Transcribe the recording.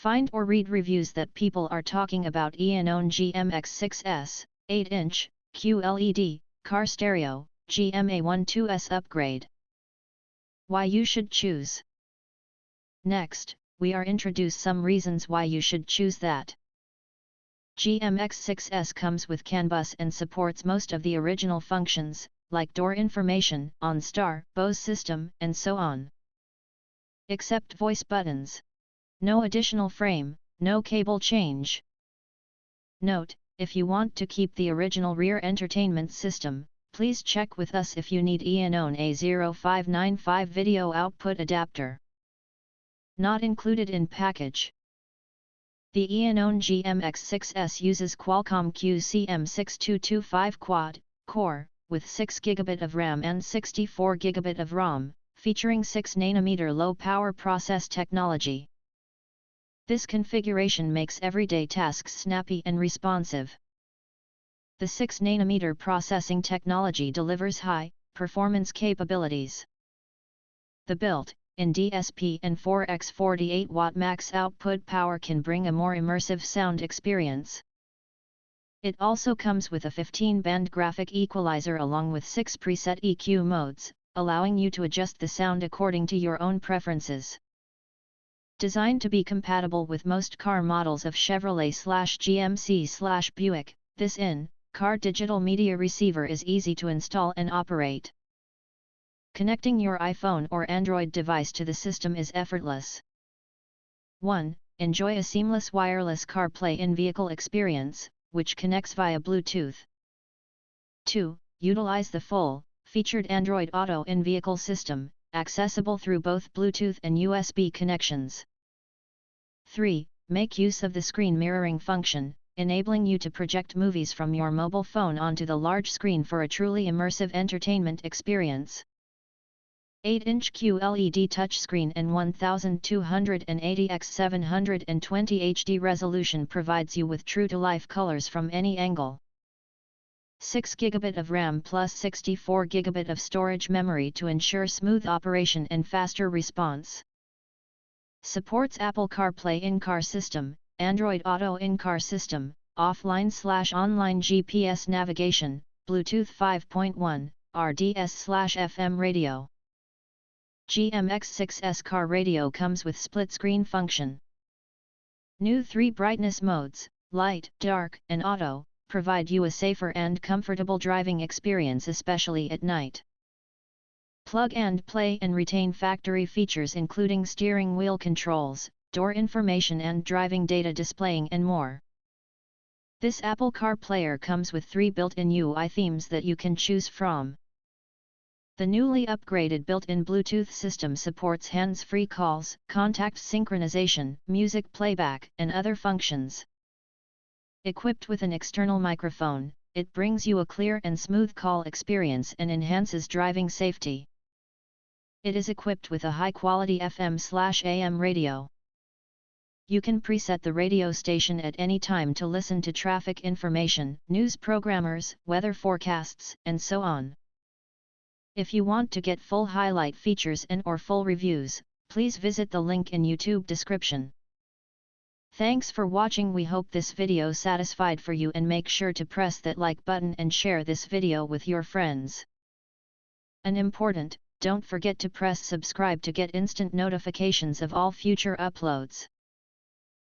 Find or read reviews that people are talking about Eonon GMX6S, 8-inch, QLED, Car Stereo, GMA12S Upgrade. Why you should choose. Next, we are introduce some reasons why you should choose that. GMX6S comes with CAN bus and supports most of the original functions, like door information, OnStar, Bose system, and so on. Except voice buttons. No additional frame, no cable change. Note, if you want to keep the original rear entertainment system, please check with us if you need Eonon A0595 video output adapter. Not included in package. The Eonon GMX6S uses Qualcomm QCM6225 quad-core, with 6GB of RAM and 64GB of ROM, featuring 6nm low-power process technology. This configuration makes everyday tasks snappy and responsive. The 6nm processing technology delivers high-performance capabilities. The built-in DSP and 4x 48W max output power can bring a more immersive sound experience. It also comes with a 15-band graphic equalizer along with 6 preset EQ modes, allowing you to adjust the sound according to your own preferences. Designed to be compatible with most car models of Chevrolet/GMC/Buick, this in-car digital media receiver is easy to install and operate. Connecting your iPhone or Android device to the system is effortless. 1. Enjoy a seamless wireless CarPlay in-vehicle experience, which connects via Bluetooth. 2. Utilize the full-featured Android Auto in-vehicle system, accessible through both Bluetooth and USB connections. 3. Make use of the screen mirroring function, enabling you to project movies from your mobile phone onto the large screen for a truly immersive entertainment experience. 8-inch QLED touchscreen and 1280x720 HD resolution provides you with true-to-life colors from any angle. 6GB of RAM plus 64GB of storage memory to ensure smooth operation and faster response. Supports Apple CarPlay in-car system, Android Auto in-car system, offline/online GPS navigation, Bluetooth 5.1, RDS/FM radio. GMX6S car radio comes with split-screen function. New 3 brightness modes, light, dark, and auto, provide you a safer and comfortable driving experience especially at night. Plug and play and retain factory features including steering wheel controls, door information and driving data displaying and more. This Apple CarPlay comes with 3 built-in UI themes that you can choose from. The newly upgraded built-in Bluetooth system supports hands-free calls, contact synchronization, music playback, and other functions. Equipped with an external microphone, it brings you a clear and smooth call experience and enhances driving safety. It is equipped with a high-quality FM/AM radio. You can preset the radio station at any time to listen to traffic information, news programmers, weather forecasts, and so on. If you want to get full highlight features and/or full reviews, please visit the link in YouTube description. Thanks for watching. We hope this video satisfied for you and make sure to press that like button and share this video with your friends. And important, don't forget to press subscribe to get instant notifications of all future uploads.